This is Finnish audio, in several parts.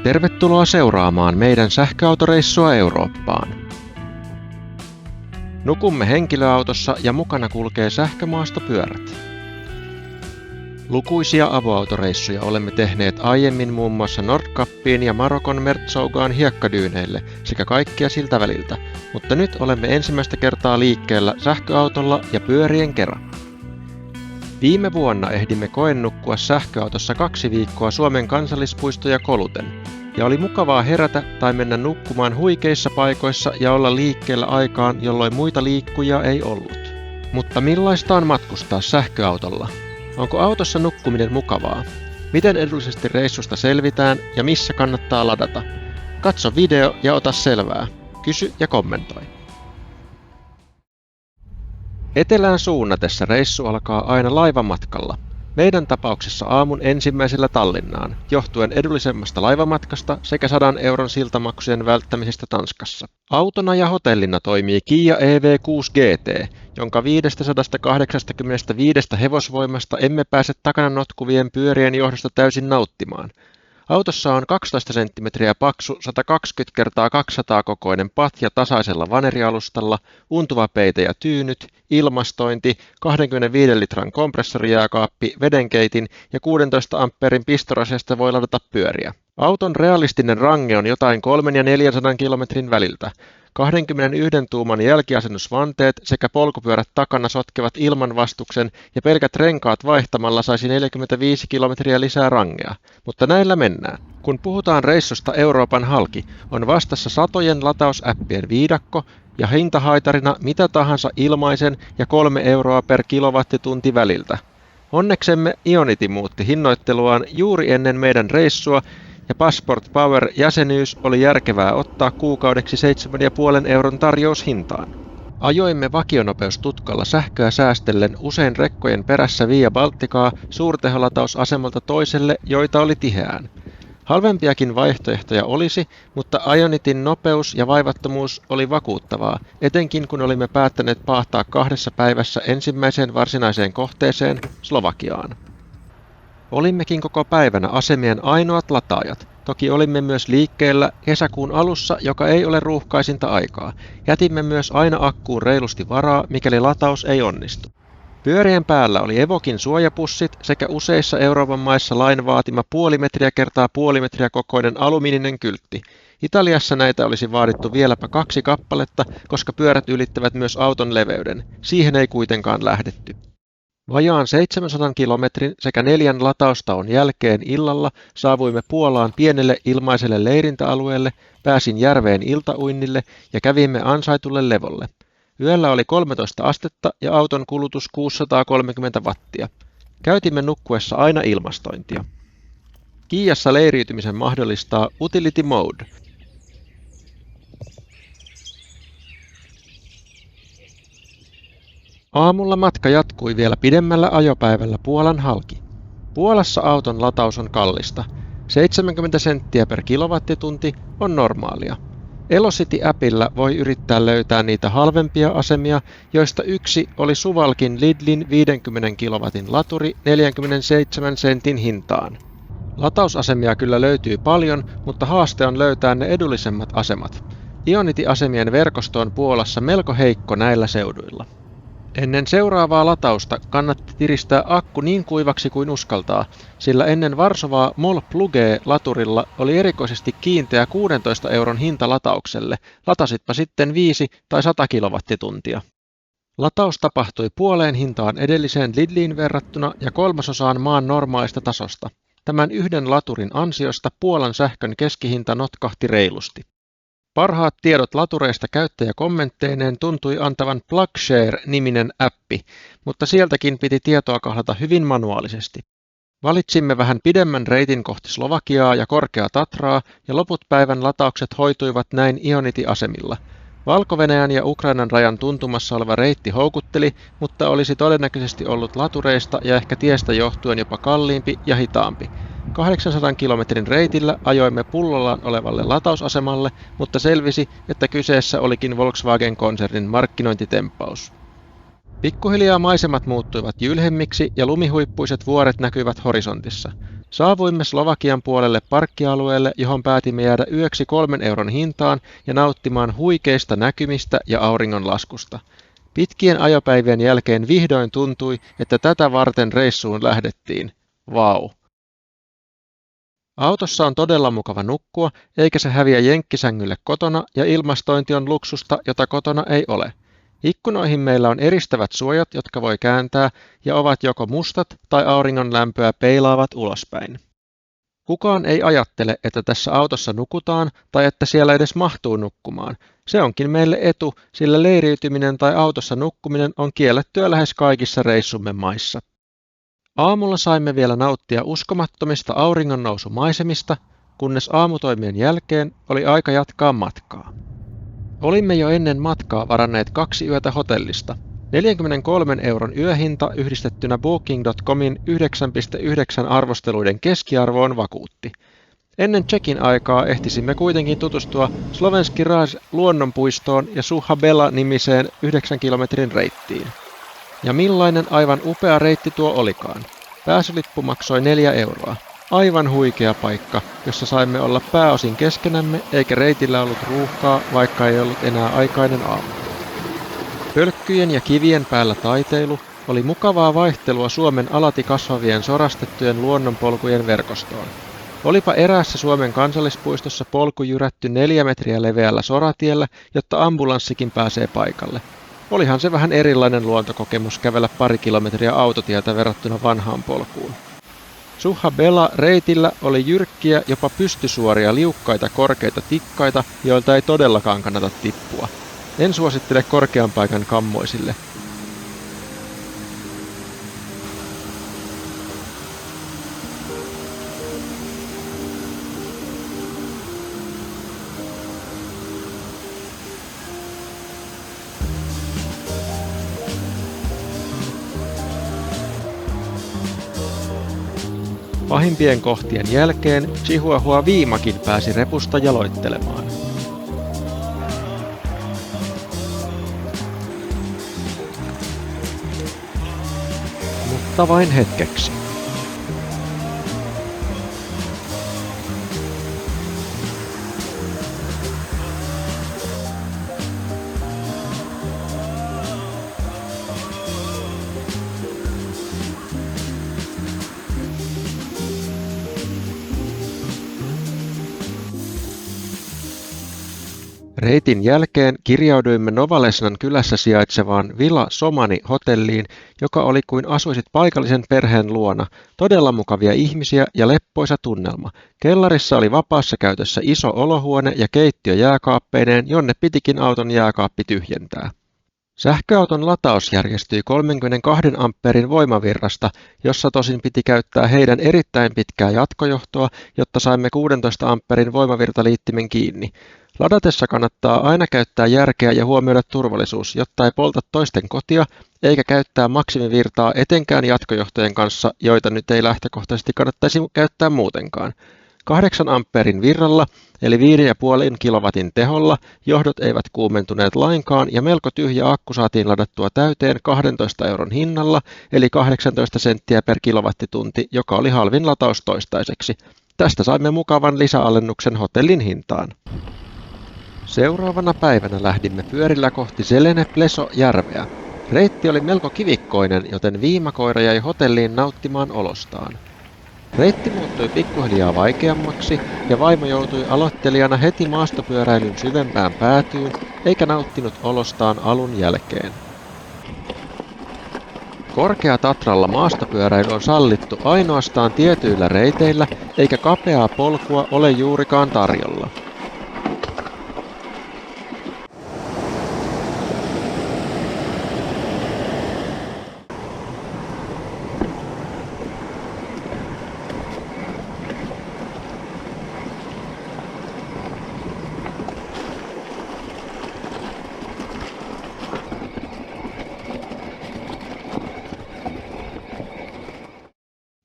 Tervetuloa seuraamaan meidän sähköautoreissua Eurooppaan. Nukumme henkilöautossa ja mukana kulkee sähkömaastopyörät. Lukuisia avoautoreissuja olemme tehneet aiemmin muun muassa Nordkappiin ja Marokon Merzougaan hiekkadyyneille sekä kaikkia siltä väliltä, mutta nyt olemme ensimmäistä kertaa liikkeellä sähköautolla ja pyörien kera. Viime vuonna ehdimme koenukkua sähköautossa 2 viikkoa Suomen kansallispuistoja koluten, ja oli mukavaa herätä tai mennä nukkumaan huikeissa paikoissa ja olla liikkeellä aikaan, jolloin muita liikkujia ei ollut. Mutta millaista on matkustaa sähköautolla? Onko autossa nukkuminen mukavaa? Miten edullisesti reissusta selvitään ja missä kannattaa ladata? Katso video ja ota selvää. Kysy ja kommentoi. Etelään suunnatessa reissu alkaa aina laivamatkalla. Meidän tapauksessa aamun ensimmäisellä Tallinnaan, johtuen edullisemmasta laivamatkasta sekä 100 euron siltamaksujen välttämisestä Tanskassa. Autona ja hotellina toimii Kia EV6 GT, jonka 585 hevosvoimasta emme pääse takana notkuvien pyörien johdosta täysin nauttimaan. Autossa on 12 cm paksu 120 x 200 kokoinen patja tasaisella vanerialustalla, untuva peite ja tyynyt, ilmastointi, 25 litran kompressorijääkaappi, vedenkeitin ja 16 ampeerin pistorasiasta voi ladata pyöriä. Auton realistinen range on jotain 300 ja 400 kilometrin väliltä. 21 tuuman jälkiasennusvanteet sekä polkupyörät takana sotkevat ilmanvastuksen ja pelkät renkaat vaihtamalla saisi 45 kilometriä lisää rangea, mutta näillä mennään. Kun puhutaan reissusta Euroopan halki, on vastassa satojen latausäppien viidakko ja hintahaitarina mitä tahansa ilmaisen ja 3 euroa per kilowattitunti väliltä. Onneksemme Ionity muutti hinnoitteluaan juuri ennen meidän reissua, ja Passport Power-jäsenyys oli järkevää ottaa kuukaudeksi 7,5 euron tarjoushintaan. Ajoimme vakionopeustutkalla sähköä säästellen usein rekkojen perässä Via Balticaa suurteholatausasemalta toiselle, joita oli tiheään. Halvempiakin vaihtoehtoja olisi, mutta Ionityn nopeus ja vaivattomuus oli vakuuttavaa, etenkin kun olimme päättäneet paahtaa 2 päivässä ensimmäiseen varsinaiseen kohteeseen, Slovakiaan. Olimmekin koko päivänä asemien ainoat lataajat. Toki olimme myös liikkeellä kesäkuun alussa, joka ei ole ruuhkaisinta aikaa. Jätimme myös aina akkuun reilusti varaa, mikäli lataus ei onnistu. Pyörien päällä oli Evokin suojapussit sekä useissa Euroopan maissa lain vaatima 0,5 metriä kertaa 0,5 metriä kokoinen alumiininen kyltti. Italiassa näitä olisi vaadittu vieläpä 2 kappaletta, koska pyörät ylittävät myös auton leveyden. Siihen ei kuitenkaan lähdetty. Vajaan 700 kilometrin sekä 4 lataustaon jälkeen illalla saavuimme Puolaan pienelle ilmaiselle leirintäalueelle, pääsin järveen iltauinnille ja kävimme ansaitulle levolle. Yöllä oli 13 astetta ja auton kulutus 630 wattia. Käytimme nukkuessa aina ilmastointia. Kiassa leiriytymisen mahdollistaa Utility Mode. Aamulla matka jatkui vielä pidemmällä ajopäivällä Puolan halki. Puolassa auton lataus on kallista. 70 senttiä per kilowattitunti on normaalia. Elocity-appilla voi yrittää löytää niitä halvempia asemia, joista yksi oli Suwałkin Lidlin 50 kilowatin laturi 47 sentin hintaan. Latausasemia kyllä löytyy paljon, mutta haaste on löytää ne edullisemmat asemat. Ionity-asemien verkosto on Puolassa melko heikko näillä seuduilla. Ennen seuraavaa latausta kannatti tiristää akku niin kuivaksi kuin uskaltaa, sillä ennen Varsovaa MOL Plug-laturilla oli erikoisesti kiinteä 16 euron hinta lataukselle, latasitpa sitten 5 tai 100 kilowattituntia. Lataus tapahtui puoleen hintaan edelliseen Lidliin verrattuna ja 1/3 maan normaalista tasosta. Tämän yhden laturin ansiosta Puolan sähkön keskihinta notkahti reilusti. Parhaat tiedot latureista käyttäjäkommentteineen tuntui antavan PlugShare-niminen appi, mutta sieltäkin piti tietoa kahlata hyvin manuaalisesti. Valitsimme vähän pidemmän reitin kohti Slovakiaa ja Korkeaa Tatraa, ja loput päivän lataukset hoituivat näin Ionity-asemilla. Valko-Venäjän ja Ukrainan rajan tuntumassa oleva reitti houkutteli, mutta olisi todennäköisesti ollut latureista ja ehkä tiestä johtuen jopa kalliimpi ja hitaampi. 800 kilometrin reitillä ajoimme pullollaan olevalle latausasemalle, mutta selvisi, että kyseessä olikin Volkswagen-konsernin markkinointitempaus. Pikkuhiljaa maisemat muuttuivat jylhemmiksi ja lumihuippuiset vuoret näkyivät horisontissa. Saavuimme Slovakian puolelle parkkialueelle, johon päätimme jäädä yöksi 3 € hintaan ja nauttimaan huikeista näkymistä ja auringonlaskusta. Pitkien ajopäivien jälkeen vihdoin tuntui, että tätä varten reissuun lähdettiin. Vau! Autossa on todella mukava nukkua, eikä se häviä jenkkisängylle kotona, ja ilmastointi on luksusta, jota kotona ei ole. Ikkunoihin meillä on eristävät suojat, jotka voi kääntää, ja ovat joko mustat tai auringon lämpöä peilaavat ulospäin. Kukaan ei ajattele, että tässä autossa nukutaan tai että siellä edes mahtuu nukkumaan. Se onkin meille etu, sillä leiriytyminen tai autossa nukkuminen on kiellettyä lähes kaikissa reissumme maissa. Aamulla saimme vielä nauttia uskomattomista auringonnousumaisemista, kunnes aamutoimien jälkeen oli aika jatkaa matkaa. Olimme jo ennen matkaa varanneet 2 yötä hotellista. 43 € yöhinta yhdistettynä Booking.comin 9.9 arvosteluiden keskiarvoon vakuutti. Ennen check-in aikaa ehtisimme kuitenkin tutustua Slovenski Raj luonnonpuistoon ja Suha Bela-nimiseen 9 kilometrin reittiin. Ja millainen aivan upea reitti tuo olikaan. Pääsylippu maksoi 4 €. Aivan huikea paikka, jossa saimme olla pääosin keskenämme, eikä reitillä ollut ruuhkaa, vaikka ei ollut enää aikainen aamu. Pölkkyjen ja kivien päällä taiteilu oli mukavaa vaihtelua Suomen alati kasvavien sorastettujen luonnonpolkujen verkostoon. Olipa eräässä Suomen kansallispuistossa polku jyrätty 4 metriä leveällä soratiellä, jotta ambulanssikin pääsee paikalle. Olihan se vähän erilainen luontokokemus kävellä 2 kilometriä autotietä verrattuna vanhaan polkuun. Suha Bela reitillä oli jyrkkiä, jopa pystysuoria liukkaita korkeita tikkaita, joilta ei todellakaan kannata tippua. En suosittele korkean paikan kammoisille. Pahimpien kohtien jälkeen Chihuahua Viimakin pääsi repusta jaloittelemaan. Mutta vain hetkeksi. Reitin jälkeen kirjauduimme Novalesnan kylässä sijaitsevaan Villa Somani-hotelliin, joka oli kuin asuisit paikallisen perheen luona. Todella mukavia ihmisiä ja leppoisa tunnelma. Kellarissa oli vapaassa käytössä iso olohuone ja keittiö jääkaappeineen, jonne pitikin auton jääkaappi tyhjentää. Sähköauton lataus järjestyi 32 ampeerin voimavirrasta, jossa tosin piti käyttää heidän erittäin pitkää jatkojohtoa, jotta saimme 16 amperin voimavirtaliittimen kiinni. Ladatessa kannattaa aina käyttää järkeä ja huomioida turvallisuus, jotta ei polta toisten kotia, eikä käyttää maksimivirtaa etenkään jatkojohtojen kanssa, joita nyt ei lähtökohtaisesti kannattaisi käyttää muutenkaan. 8 ampeerin virralla, eli 5,5 kilowatin teholla, johdot eivät kuumentuneet lainkaan ja melko tyhjä akku saatiin ladattua täyteen 12 € hinnalla, eli 18 senttiä per kilowattitunti, joka oli halvin lataus toistaiseksi. Tästä saimme mukavan lisäalennuksen hotellin hintaan. Seuraavana päivänä lähdimme pyörillä kohti Selene Pleso-järveä. Reitti oli melko kivikkoinen, joten Viimakoira jäi hotelliin nauttimaan olostaan. Reitti muuttui pikkuhiljaa vaikeammaksi ja vaimo joutui aloittelijana heti maastopyöräilyn syvempään päätyyn, eikä nauttinut olostaan alun jälkeen. Korkea-Tatralla maastopyöräily on sallittu ainoastaan tietyillä reiteillä, eikä kapeaa polkua ole juurikaan tarjolla.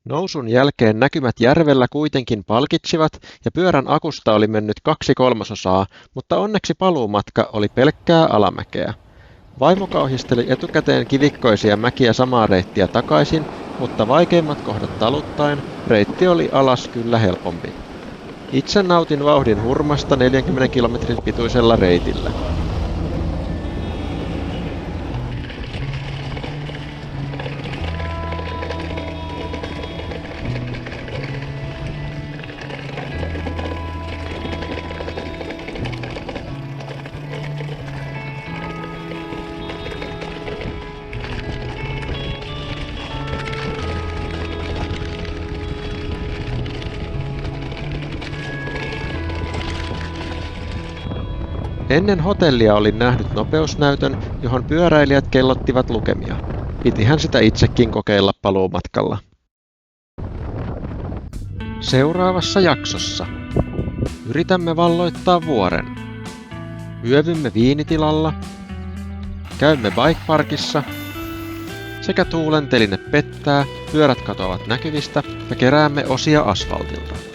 Nousun jälkeen näkymät järvellä kuitenkin palkitsivat ja pyörän akusta oli mennyt 2/3, mutta onneksi paluumatka oli pelkkää alamäkeä. Vaimo kauhisteli etukäteen kivikkoisia mäkiä samaa reittiä takaisin, mutta vaikeimmat kohdat taluttaen reitti oli alas kyllä helpompi. Itse nautin vauhdin hurmasta 40 kilometrin pituisella reitillä. Ennen hotellia olin nähnyt nopeusnäytön, johon pyöräilijät kellottivat lukemia. Pitihän sitä itsekin kokeilla paluumatkalla. Seuraavassa jaksossa yritämme valloittaa vuoren. Yövymme viinitilalla, käymme bikeparkissa sekä tuulenteline pettää, pyörät katoavat näkyvistä ja keräämme osia asfaltilta.